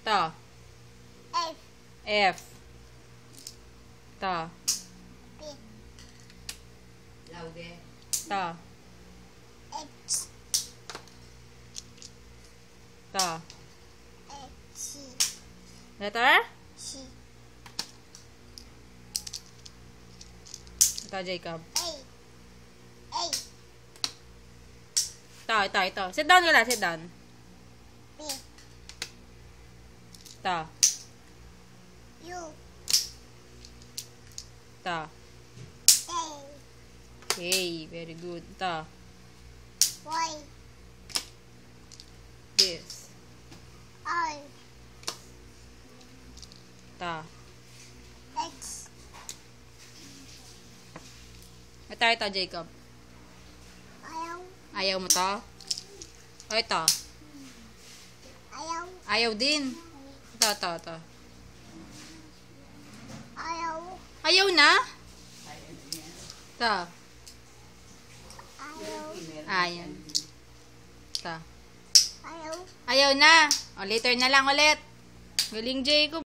Ta. F. F. Ta. P. Lauge. Ta. H. Ta. C. Letter? C. Ito, Jacob. A. A. Ito. Sit down ka lang, sit down. B. Ta. U. Ta. A. Okay, very good. Ta. Y. This. R. Ta. X. Ito, Jacob. Ayaw. Ayaw mo to? O, ito. Ayaw. Ayaw din. Ito. Ayaw. Ayaw na? Ito. Ayaw. Ayan. Ito. Ayaw. Ayaw na. O, later na lang ulit. Galing, Jacob.